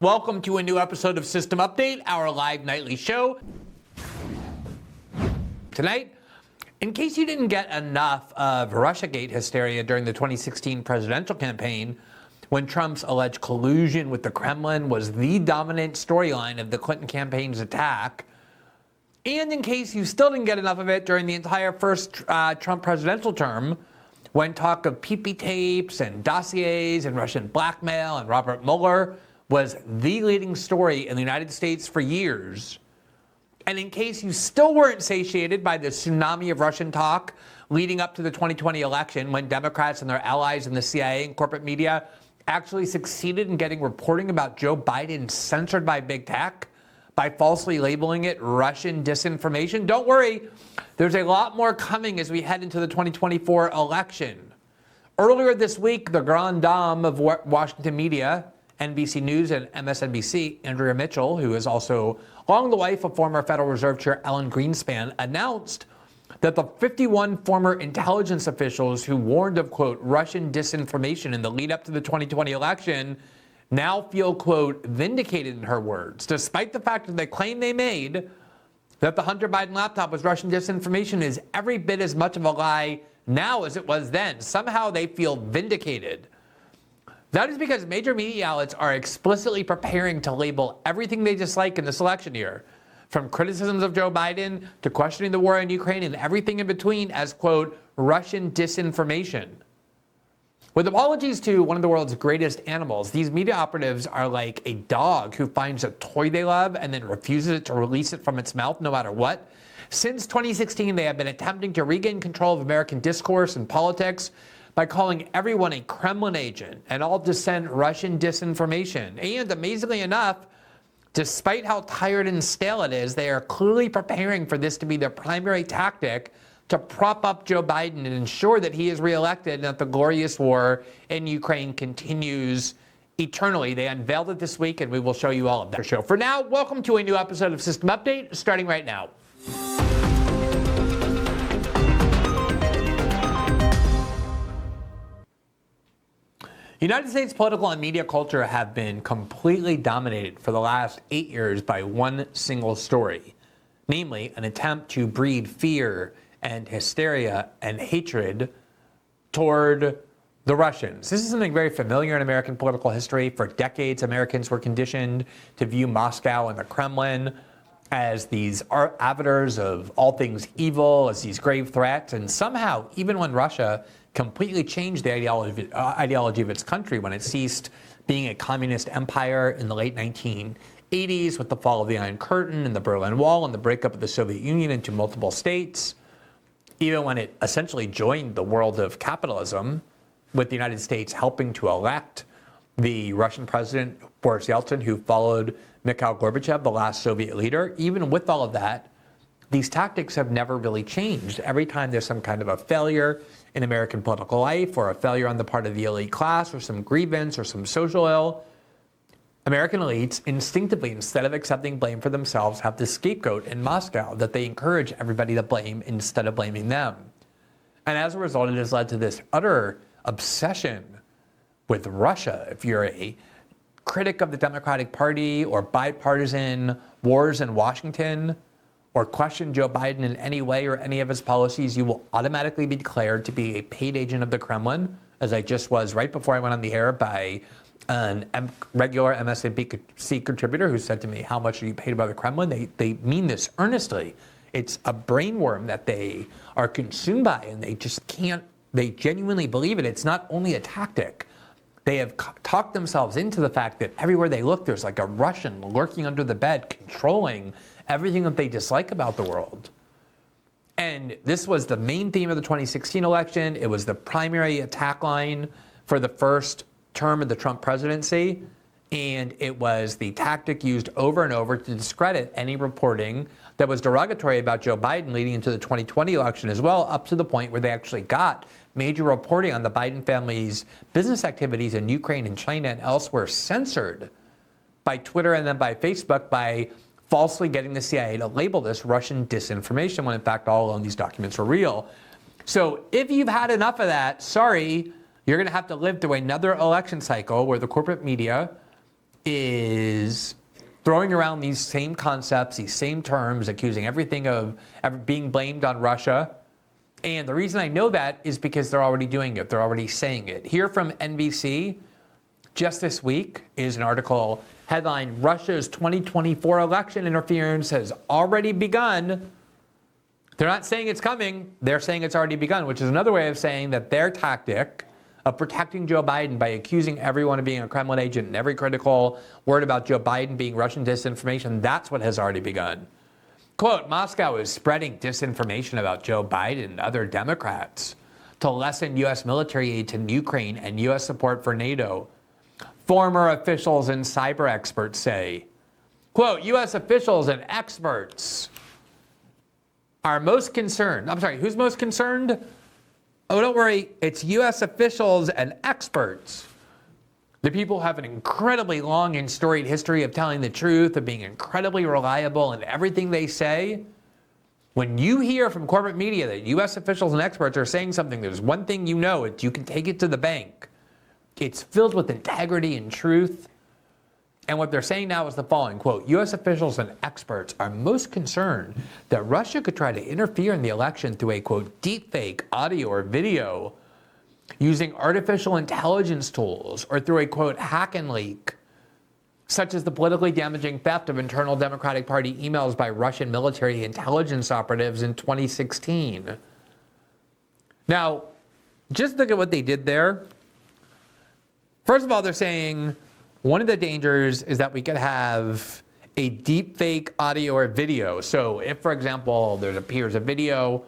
Welcome to a new episode of System Update, our live nightly show. Tonight, in case you didn't get enough of Russiagate hysteria during the 2016 presidential campaign, when Trump's alleged collusion with the Kremlin was the dominant storyline of the Clinton campaign's attack, and in case you still didn't get enough of it during the entire first Trump presidential term, when talk of PP tapes and dossiers and Russian blackmail and Robert Mueller was the leading story in the United States for years. And in case you still weren't satiated by the tsunami of Russian talk leading up to the 2020 election, when Democrats and their allies in the CIA and corporate media actually succeeded in getting reporting about Joe Biden censored by big tech by falsely labeling it Russian disinformation, don't worry, there's a lot more coming as we head into the 2024 election. Earlier this week, the grande dame of Washington media, NBC News and MSNBC, Andrea Mitchell, who is also long the wife of former Federal Reserve Chair Alan Greenspan, announced that the 51 former intelligence officials who warned of, quote, Russian disinformation in the lead up to the 2020 election now feel, quote, vindicated in her words, despite the fact that the claim they made that the Hunter Biden laptop was Russian disinformation is every bit as much of a lie now as it was then. Somehow they feel vindicated. That is because major media outlets are explicitly preparing to label everything they dislike in this election year, from criticisms of Joe Biden to questioning the war in Ukraine and everything in between as, quote, Russian disinformation. With apologies to one of the world's greatest animals, these media operatives are like a dog who finds a toy they love and then refuses to release it from its mouth no matter what. Since 2016, they have been attempting to regain control of American discourse and politics by calling everyone a Kremlin agent and all dissent Russian disinformation. And amazingly enough, despite how tired and stale it is, they are clearly preparing for this to be their primary tactic to prop up Joe Biden and ensure that he is reelected and that the glorious war in Ukraine continues eternally. They unveiled it this week, and we will show you all of that. For now, welcome to a new episode of System Update, starting right now. United States political and media culture have been completely dominated for the last 8 years by one single story, namely an attempt to breed fear and hysteria and hatred toward the Russians. This is something very familiar in American political history. For decades, Americans were conditioned to view Moscow and the Kremlin as these arbiters of all things evil, as these grave threats. And somehow, even when Russia completely changed the ideology of its country, when it ceased being a communist empire in the late 1980s with the fall of the Iron Curtain and the Berlin Wall and the breakup of the Soviet Union into multiple states, even when it essentially joined the world of capitalism, with the United States helping to elect the Russian president, Boris Yeltsin, who followed Mikhail Gorbachev, the last Soviet leader. Even with all of that, these tactics have never really changed. Every time there's some kind of a failure in American political life, or a failure on the part of the elite class, or some grievance, or some social ill, American elites instinctively, instead of accepting blame for themselves, have this scapegoat in Moscow that they encourage everybody to blame instead of blaming them. And as a result, it has led to this utter obsession with Russia. If you're a critic of the Democratic Party or bipartisan wars in Washington, or question Joe Biden in any way or any of his policies, you will automatically be declared to be a paid agent of the Kremlin, as I just was right before I went on the air by a regular MSNBC contributor who said to me, how much are you paid by the Kremlin? They mean this earnestly. It's a brainworm that they are consumed by, and they just can't, they genuinely believe it. It's not only a tactic. They have talked themselves into the fact that everywhere they look, there's like a Russian lurking under the bed, controlling everything that they dislike about the world. And this was the main theme of the 2016 election. It was the primary attack line for the first term of the Trump presidency. And it was the tactic used over and over to discredit any reporting that was derogatory about Joe Biden leading into the 2020 election as well, up to the point where they actually got major reporting on the Biden family's business activities in Ukraine and China and elsewhere censored by Twitter and then by Facebook by falsely getting the CIA to label this Russian disinformation when in fact all along these documents were real. So if you've had enough of that, sorry, you're going to have to live through another election cycle where the corporate media is throwing around these same concepts, these same terms, accusing everything of being blamed on Russia. And the reason I know that is because they're already doing it. They're already saying it. Here from NBC, just this week, is an article headline, Russia's 2024 election interference has already begun. They're not saying it's coming. They're saying it's already begun, which is another way of saying that their tactic of protecting Joe Biden by accusing everyone of being a Kremlin agent and every critical word about Joe Biden being Russian disinformation, that's what has already begun. Quote, Moscow is spreading disinformation about Joe Biden and other Democrats to lessen U.S. military aid to Ukraine and U.S. support for NATO. Former officials and cyber experts say, quote, U.S. officials and experts are most concerned. I'm sorry, who's most concerned? Oh, don't worry, it's U.S. officials and experts. The people have an incredibly long and storied history of telling the truth, of being incredibly reliable in everything they say. When you hear from corporate media that U.S. officials and experts are saying something, there's one thing you know, you can take it to the bank. It's filled with integrity and truth. And what they're saying now is the following, quote, U.S. officials and experts are most concerned that Russia could try to interfere in the election through a, quote, deepfake audio or video using artificial intelligence tools or through a, quote, hack and leak, such as the politically damaging theft of internal Democratic Party emails by Russian military intelligence operatives in 2016. Now, just look at what they did there. First of all, they're saying one of the dangers is that we could have a deep fake audio or video. So if, for example, there appears a video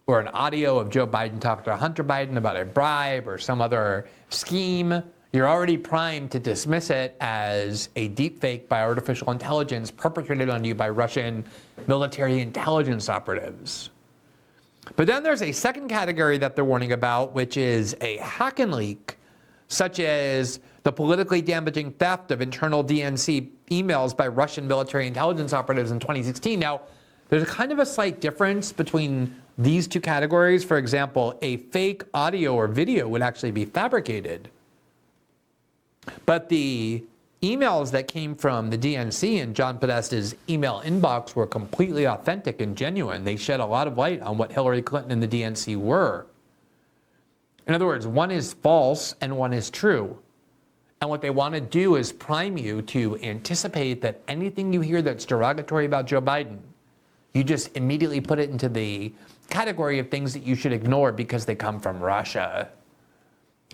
or an audio of Joe Biden talking to Hunter Biden about a bribe or some other scheme, you're already primed to dismiss it as a deep fake by artificial intelligence perpetrated on you by Russian military intelligence operatives. But then there's a second category that they're warning about, which is a hack and leak, such as the politically damaging theft of internal DNC emails by Russian military intelligence operatives in 2016. Now, there's a kind of a slight difference between these two categories. For example, a fake audio or video would actually be fabricated. But the emails that came from the DNC in John Podesta's email inbox were completely authentic and genuine. They shed a lot of light on what Hillary Clinton and the DNC were. In other words, one is false and one is true. And what they want to do is prime you to anticipate that anything you hear that's derogatory about Joe Biden, you just immediately put it into the category of things that you should ignore because they come from Russia,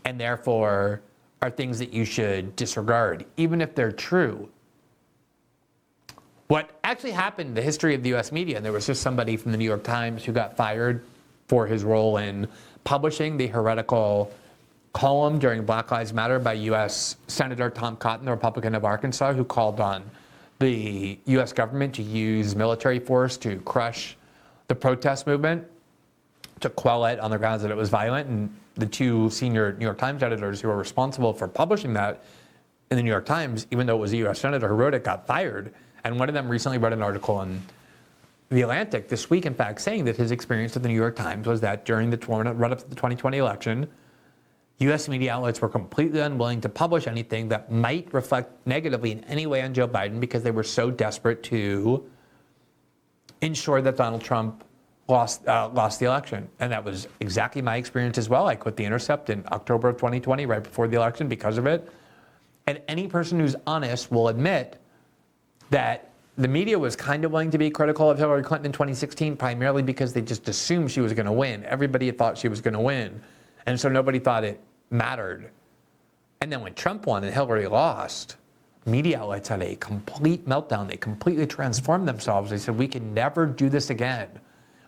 and therefore are things that you should disregard, even if they're true. What actually happened in the history of the U.S. media, and there was just somebody from the New York Times who got fired for his role in publishing the heretical column during Black Lives Matter by U.S. Senator Tom Cotton, the Republican of Arkansas, who called on the U.S. government to use military force to crush the protest movement, to quell it on the grounds that it was violent. And the two senior New York Times editors who were responsible for publishing that in the New York Times, even though it was a U.S. senator who wrote it, got fired. And one of them recently wrote an article in The Atlantic this week, in fact, saying that his experience with the New York Times was that during the run-up to the 2020 election, U.S. media outlets were completely unwilling to publish anything that might reflect negatively in any way on Joe Biden because they were so desperate to ensure that Donald Trump lost the election. And that was exactly my experience as well. I quit The Intercept in October of 2020, right before the election, because of it. And any person who's honest will admit that the media was kind of willing to be critical of Hillary Clinton in 2016, primarily because they just assumed she was going to win. Everybody thought she was going to win. And so nobody thought it mattered. And then when Trump won and Hillary lost, media outlets had a complete meltdown. They completely transformed themselves. They said, we can never do this again.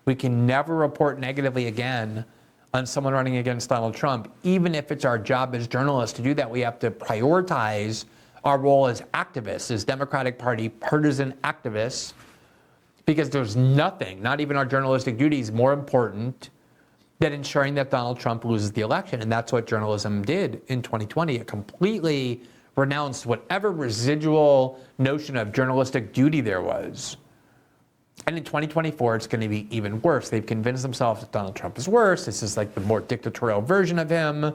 We can never report negatively again on someone running against Donald Trump. Even if it's our job as journalists to do that, we have to prioritize our role as activists, as Democratic Party partisan activists, because there's nothing, not even our journalistic duties, more important than ensuring that Donald Trump loses the election. And that's what journalism did in 2020. It completely renounced whatever residual notion of journalistic duty there was. And in 2024, it's going to be even worse. They've convinced themselves that Donald Trump is worse. This is like the more dictatorial version of him.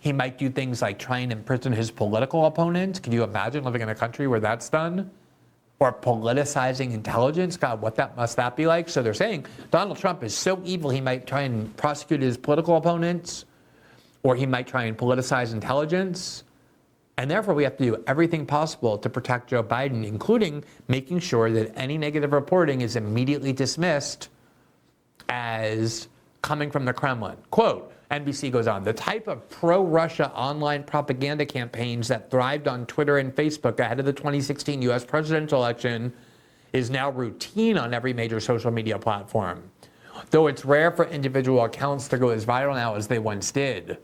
He might do things like try and imprison his political opponents. Can you imagine living in a country where that's done? Or politicizing intelligence? God, what must that be like? So they're saying Donald Trump is so evil he might try and prosecute his political opponents, or he might try and politicize intelligence. And therefore, we have to do everything possible to protect Joe Biden, including making sure that any negative reporting is immediately dismissed as coming from the Kremlin. Quote, NBC goes on, the type of pro-Russia online propaganda campaigns that thrived on Twitter and Facebook ahead of the 2016 US presidential election is now routine on every major social media platform. Though it's rare for individual accounts to go as viral now as they once did.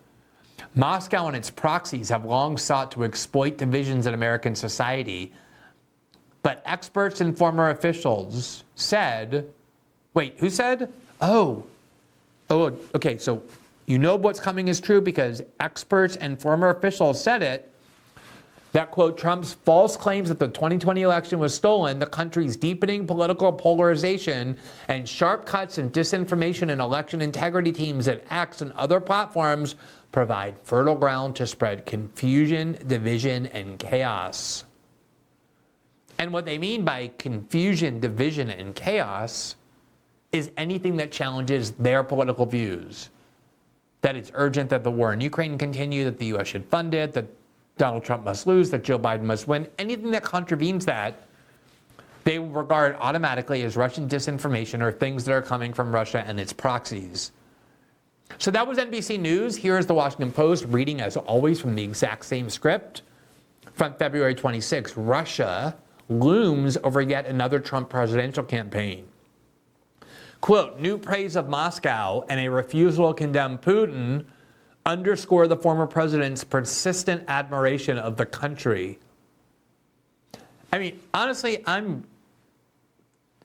Moscow and its proxies have long sought to exploit divisions in American society, but experts and former officials said, wait, who said? Oh, okay, so you know what's coming is true because experts and former officials said it, that, quote, Trump's false claims that the 2020 election was stolen, the country's deepening political polarization, and sharp cuts in disinformation and election integrity teams at X and other platforms provide fertile ground to spread confusion, division, and chaos. And what they mean by confusion, division, and chaos is anything that challenges their political views. That it's urgent that the war in Ukraine continue, that the U.S. should fund it, that Donald Trump must lose, that Joe Biden must win. Anything that contravenes that, they regard automatically as Russian disinformation or things that are coming from Russia and its proxies. So that was NBC News. Here is the Washington Post, reading as always from the exact same script. From February 26, Russia looms over yet another Trump presidential campaign. Quote, new praise of Moscow and a refusal to condemn Putin underscore the former president's persistent admiration of the country. I mean, honestly, I'm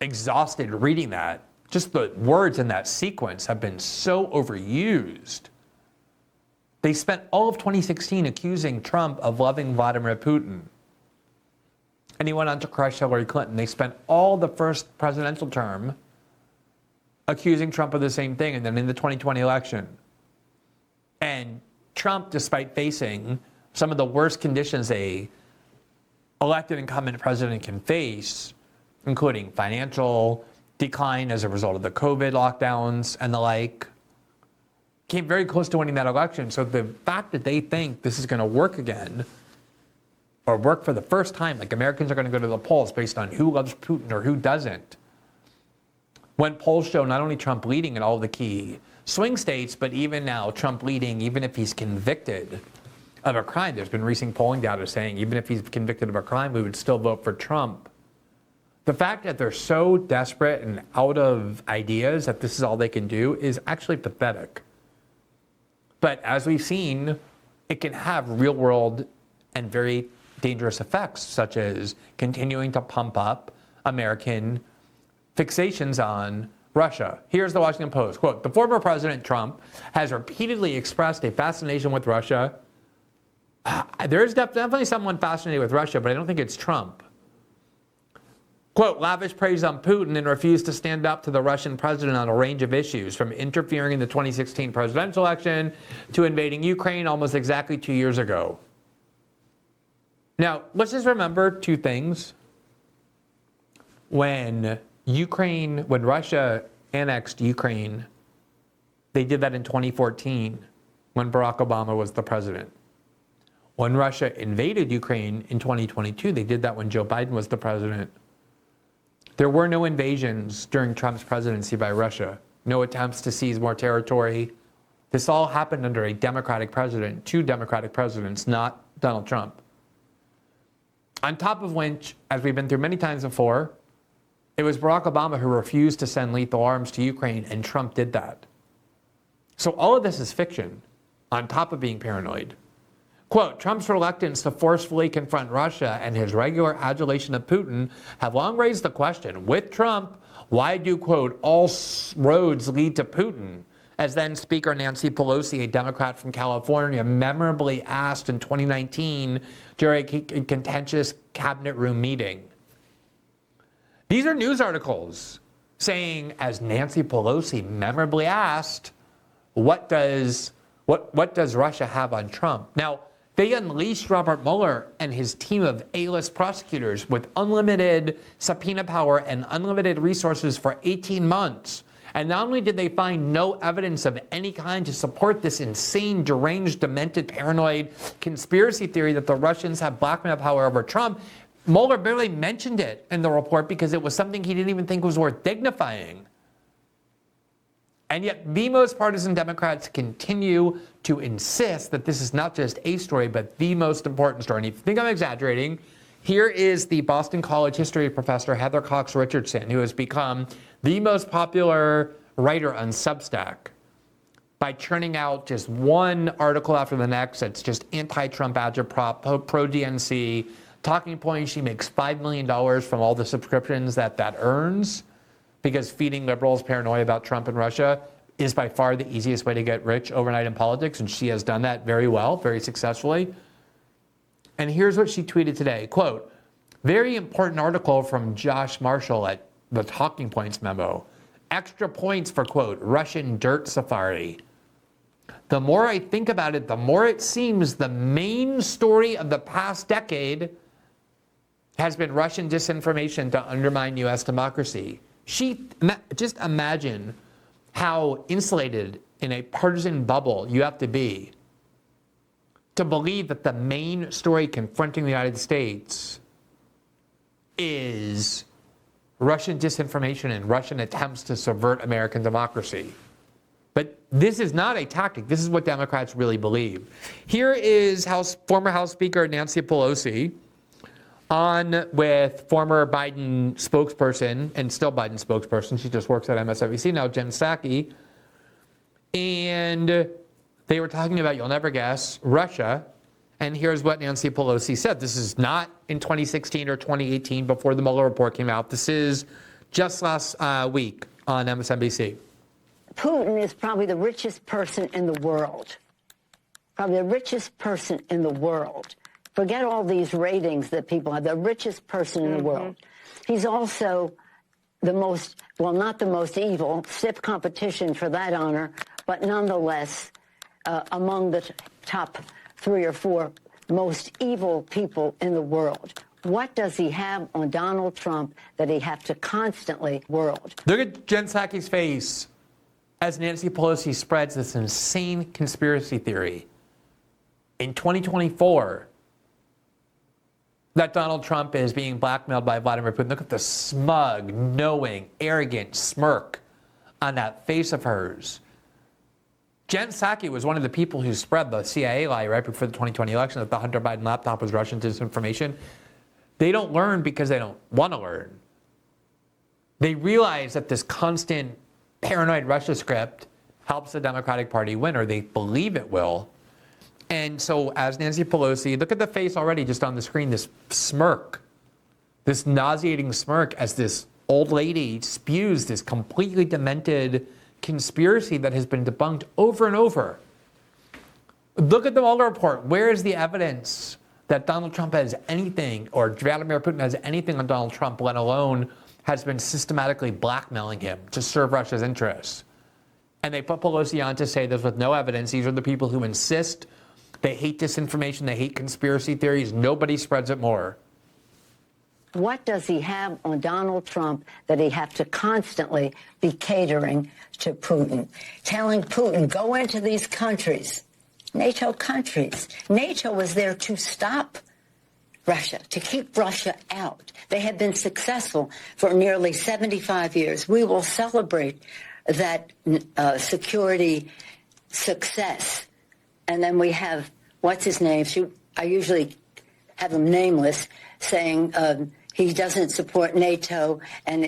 exhausted reading that. Just the words in that sequence have been so overused. They spent all of 2016 accusing Trump of loving Vladimir Putin. And he went on to crush Hillary Clinton. They spent all the first presidential term accusing Trump of the same thing, and then in the 2020 election. And Trump, despite facing some of the worst conditions a elected incumbent president can face, including financial decline as a result of the COVID lockdowns and the like, came very close to winning that election. So the fact that they think this is going to work again, or work for the first time, like Americans are going to go to the polls based on who loves Putin or who doesn't, when polls show not only Trump leading in all the key swing states, but even now Trump leading, even if he's convicted of a crime. There's been recent polling data saying even if he's convicted of a crime, we would still vote for Trump. The fact that they're so desperate and out of ideas that this is all they can do is actually pathetic. But as we've seen, it can have real world and very dangerous effects, such as continuing to pump up American fixations on Russia. Here's the Washington Post. Quote, the former President Trump has repeatedly expressed a fascination with Russia. There is definitely someone fascinated with Russia, but I don't think it's Trump. Quote, lavish praise on Putin and refused to stand up to the Russian president on a range of issues, from interfering in the 2016 presidential election to invading Ukraine almost exactly 2 years ago. Now, let's just remember two things. When Russia annexed Ukraine, they did that in 2014 when Barack Obama was the president. When Russia invaded Ukraine in 2022, they did that when Joe Biden was the president. There were no invasions during Trump's presidency by Russia, no attempts to seize more territory. This all happened under a Democratic president, two Democratic presidents, not Donald Trump. On top of which, as we've been through many times before, it was Barack Obama who refused to send lethal arms to Ukraine, and Trump did that. So all of this is fiction, on top of being paranoid. Quote, Trump's reluctance to forcefully confront Russia and his regular adulation of Putin have long raised the question, with Trump, why do, quote, all roads lead to Putin? As then Speaker Nancy Pelosi, a Democrat from California, memorably asked in 2019 during a contentious cabinet room meeting. These are news articles saying, as Nancy Pelosi memorably asked, what does What does Russia have on Trump? Now, they unleashed Robert Mueller and his team of A-list prosecutors with unlimited subpoena power and unlimited resources for 18 months. And not only did they find no evidence of any kind to support this insane, deranged, demented, paranoid conspiracy theory that the Russians have blackmail power over Trump, Mueller barely mentioned it in the report because it was something he didn't even think was worth dignifying. And yet the most partisan Democrats continue to insist that this is not just a story, but the most important story. And if you think I'm exaggerating, here is the Boston College history professor, Heather Cox Richardson, who has become the most popular writer on Substack by churning out just one article after the next that's just anti-Trump agitprop, pro-DNC, talking points. She makes $5 million from all the subscriptions that earns, because feeding liberals paranoia about Trump and Russia is by far the easiest way to get rich overnight in politics, and she has done that very well, very successfully. And here's what she tweeted today, quote, "Very important article from Josh Marshall at the Talking Points memo. Extra points for, quote, Russian dirt safari. The more I think about it, the more it seems the main story of the past decade has been Russian disinformation to undermine U.S. democracy." Just imagine how insulated in a partisan bubble you have to be to believe that the main story confronting the United States is Russian disinformation and Russian attempts to subvert American democracy. But this is not a tactic. This is what Democrats really believe. Here is former House Speaker Nancy Pelosi on with former Biden spokesperson, and still Biden spokesperson, she just works at MSNBC now, Jen Psaki. And they were talking about, you'll never guess, Russia. And here's what Nancy Pelosi said. This is not in 2016 or 2018 before the Mueller report came out. This is just last week on MSNBC. Putin is probably the richest person in the world. Probably the richest person in the world. Forget all these ratings that people have. The richest person in the world. He's also the most, well, not the most evil, stiff competition for that honor, but nonetheless among the top 3 or 4 most evil people in the world. What does he have on Donald Trump that he have to constantly world? Look at Jen Psaki's face as Nancy Pelosi spreads this insane conspiracy theory in 2024 that Donald Trump is being blackmailed by Vladimir Putin. Look at the smug, knowing, arrogant smirk on that face of hers. Jen Psaki was one of the people who spread the CIA lie right before the 2020 election that the Hunter Biden laptop was Russian disinformation. They don't learn because they don't want to learn. They realize that this constant paranoid Russia script helps the Democratic Party win, or they believe it will. And so as Nancy Pelosi, look at the face already just on the screen, this smirk, this nauseating smirk as this old lady spews this completely demented conspiracy that has been debunked over and over. Look at the Mueller report. Where is the evidence that Donald Trump has anything, or Vladimir Putin has anything on Donald Trump, let alone has been systematically blackmailing him to serve Russia's interests? And they put Pelosi on to say this with no evidence. These are the people who insist. They hate disinformation. They hate conspiracy theories. Nobody spreads it more. What does he have on Donald Trump that he have to constantly be catering to Putin? Telling Putin, go into these countries, NATO countries. NATO was there to stop Russia, to keep Russia out. They have been successful for nearly 75 years. We will celebrate that security success. And then we have, what's his name? I usually have him nameless, saying he doesn't support NATO and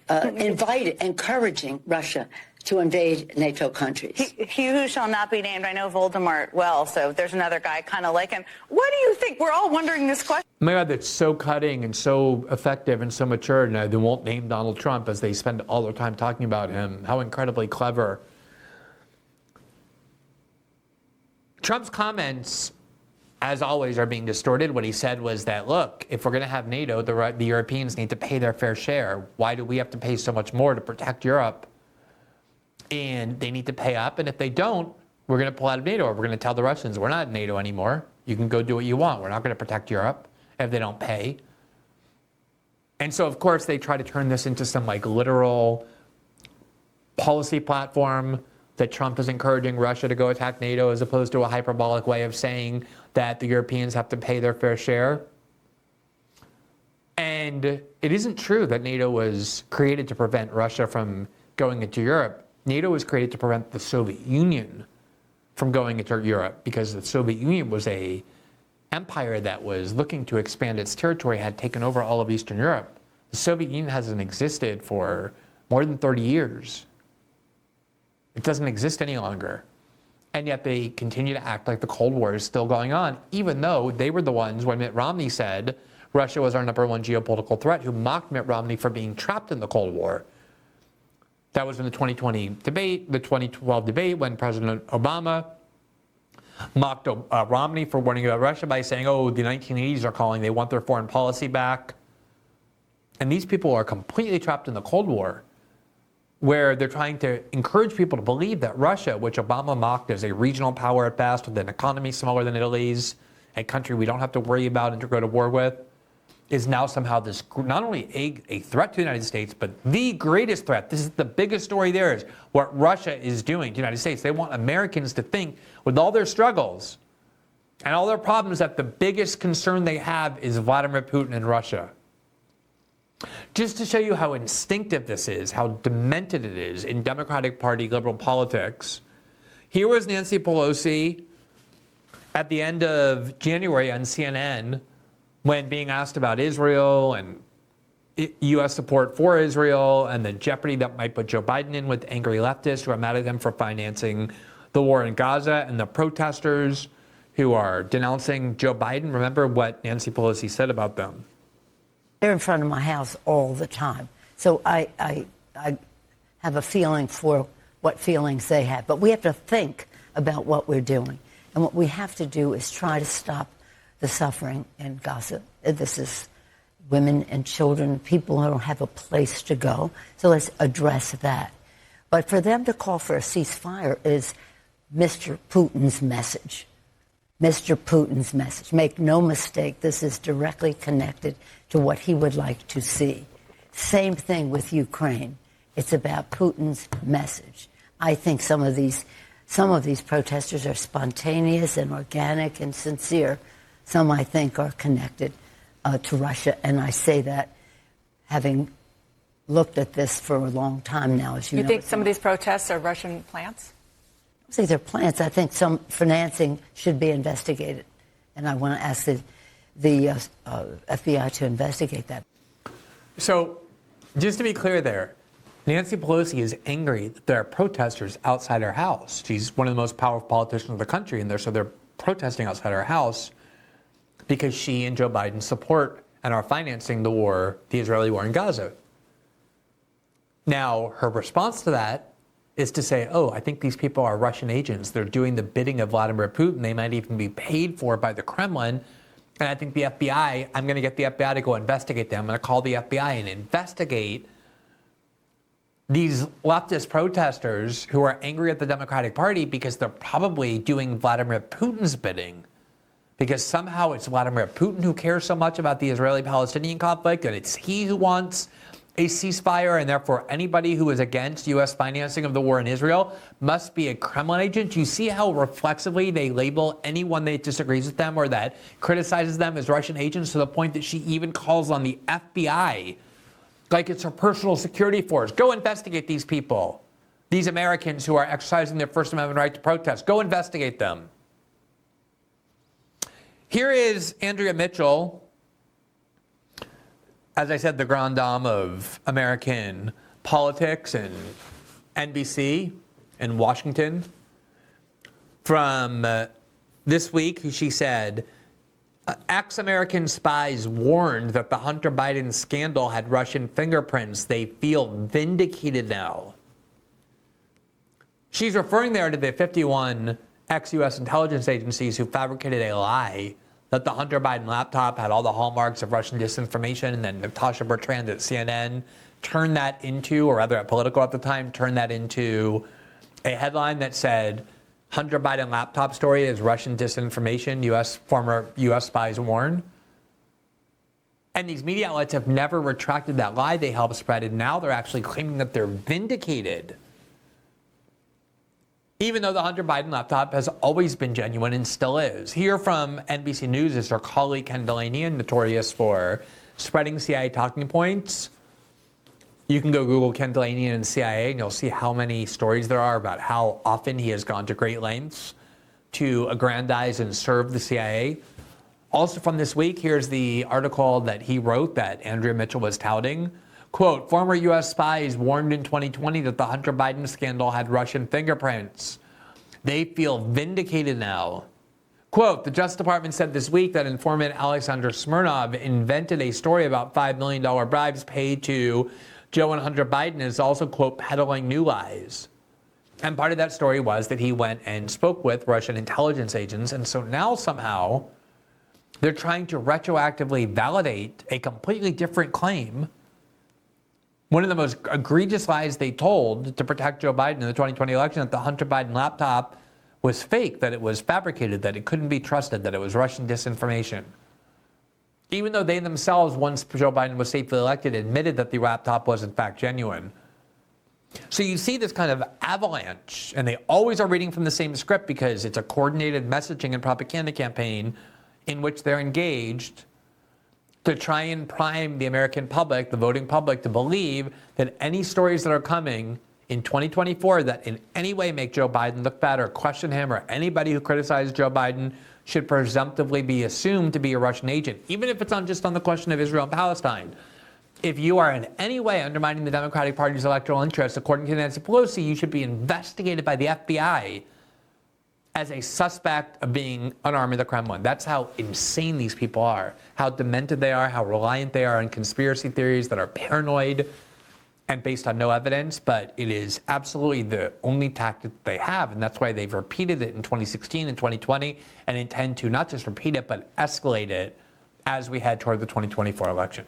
encouraging Russia to invade NATO countries. He who shall not be named. I know Voldemort well, so there's another guy kind of like him. What do you think? We're all wondering this question. Oh my God, that's so cutting and so effective and so mature. Now they won't name Donald Trump as they spend all their time talking about him. How incredibly clever. Trump's comments, as always, are being distorted. What he said was that, look, if we're going to have NATO, the Europeans need to pay their fair share. Why do we have to pay so much more to protect Europe? And they need to pay up. And if they don't, we're going to pull out of NATO, or we're going to tell the Russians, we're not in NATO anymore. You can go do what you want. We're not going to protect Europe if they don't pay. And so, of course, they try to turn this into some like literal policy platform that Trump is encouraging Russia to go attack NATO, as opposed to a hyperbolic way of saying that the Europeans have to pay their fair share. And it isn't true that NATO was created to prevent Russia from going into Europe. NATO was created to prevent the Soviet Union from going into Europe, because the Soviet Union was a empire that was looking to expand its territory, had taken over all of Eastern Europe. The Soviet Union hasn't existed for more than 30 years. It doesn't exist any longer. And yet they continue to act like the Cold War is still going on, even though they were the ones, when Mitt Romney said Russia was our #1 geopolitical threat, who mocked Mitt Romney for being trapped in the Cold War. That was in the 2020 debate, the 2012 debate, when President Obama mocked Romney for warning about Russia by saying, oh, the 1980s are calling, they want their foreign policy back. And these people are completely trapped in the Cold War, where they're trying to encourage people to believe that Russia, which Obama mocked as a regional power at best, with an economy smaller than Italy's, a country we don't have to worry about and to go to war with, is now somehow this, not only a threat to the United States, but the greatest threat. This is the biggest story there, is what Russia is doing to the United States. They want Americans to think, with all their struggles and all their problems, that the biggest concern they have is Vladimir Putin and Russia. Just to show you how instinctive this is, how demented it is in Democratic Party liberal politics, here was Nancy Pelosi at the end of January on CNN, when being asked about Israel and U.S. support for Israel and the jeopardy that might put Joe Biden in with angry leftists who are mad at him for financing the war in Gaza, and the protesters who are denouncing Joe Biden. Remember what Nancy Pelosi said about them. They're in front of my house all the time. So I have a feeling for what feelings they have. But we have to think about what we're doing. And what we have to do is try to stop the suffering in Gaza. This is women and children, people who don't have a place to go. So let's address that. But for them to call for a ceasefire is Mr. Putin's message. Mr. Putin's message. Make no mistake, this is directly connected to what he would like to see. Same thing with Ukraine. It's about Putin's message. I think some of these protesters are spontaneous and organic and sincere. Some, I think, are connected to Russia. And I say that having looked at this for a long time now, as you know. You think some of these protests are Russian plants? I don't say they're plants. I think some financing should be investigated. And I want to ask the FBI to investigate that. So, just to be clear there, Nancy Pelosi is angry that there are protesters outside her house. She's one of the most powerful politicians of the country, and so they're protesting outside her house because she and Joe Biden support and are financing the war, the Israeli war in Gaza. Now, her response to that is to say, oh, I think these people are Russian agents. They're doing the bidding of Vladimir Putin. They might even be paid for by the Kremlin. And I think the FBI, I'm going to get the FBI to go investigate them. I'm going to call the FBI and investigate these leftist protesters who are angry at the Democratic Party because they're probably doing Vladimir Putin's bidding. Because somehow it's Vladimir Putin who cares so much about the Israeli-Palestinian conflict, and it's he who wants a ceasefire, and therefore anybody who is against U.S. financing of the war in Israel must be a Kremlin agent. You see how reflexively they label anyone that disagrees with them or that criticizes them as Russian agents, to the point that she even calls on the FBI like it's her personal security force. Go investigate these people, these Americans who are exercising their First Amendment right to protest. Go investigate them. Here is Andrea Mitchell, as I said, the grande dame of American politics and NBC in Washington. From this week, she said, ex-American spies warned that the Hunter Biden scandal had Russian fingerprints. They feel vindicated now. She's referring there to the 51 ex-U.S. intelligence agencies who fabricated a lie that the Hunter Biden laptop had all the hallmarks of Russian disinformation, and then Natasha Bertrand at CNN turned that into, or rather at Politico at the time, turned that into a headline that said, Hunter Biden laptop story is Russian disinformation, former U.S. spies warn. And these media outlets have never retracted that lie they helped spread, and now they're actually claiming that they're vindicated. Even though the Hunter Biden laptop has always been genuine and still is. Here from NBC News is our colleague Ken Delaney, notorious for spreading CIA talking points. You can go Google Ken Delaney and CIA, and you'll see how many stories there are about how often he has gone to great lengths to aggrandize and serve the CIA. Also from this week, here's the article that he wrote that Andrea Mitchell was touting. Quote, former U.S. spies warned in 2020 that the Hunter Biden scandal had Russian fingerprints. They feel vindicated now. Quote, the Justice Department said this week that informant Alexander Smirnov invented a story about $5 million bribes paid to Joe and Hunter Biden, is also, quote, peddling new lies. And part of that story was that he went and spoke with Russian intelligence agents. And so now somehow they're trying to retroactively validate a completely different claim. One of the most egregious lies they told to protect Joe Biden in the 2020 election, that the Hunter Biden laptop was fake, that it was fabricated, that it couldn't be trusted, that it was Russian disinformation. Even though they themselves, once Joe Biden was safely elected, admitted that the laptop was in fact genuine. So you see this kind of avalanche, and they always are reading from the same script because it's a coordinated messaging and propaganda campaign in which they're engaged to try and prime the American public, the voting public, to believe that any stories that are coming in 2024 that in any way make Joe Biden look bad or question him, or anybody who criticizes Joe Biden should presumptively be assumed to be a Russian agent, even if it's not just on the question of Israel and Palestine. If you are in any way undermining the Democratic Party's electoral interests, according to Nancy Pelosi, you should be investigated by the FBI as a suspect of being an arm of the Kremlin. That's how insane these people are, how demented they are, how reliant they are on conspiracy theories that are paranoid and based on no evidence. But it is absolutely the only tactic they have, and that's why they've repeated it in 2016 and 2020 and intend to not just repeat it, but escalate it as we head toward the 2024 election.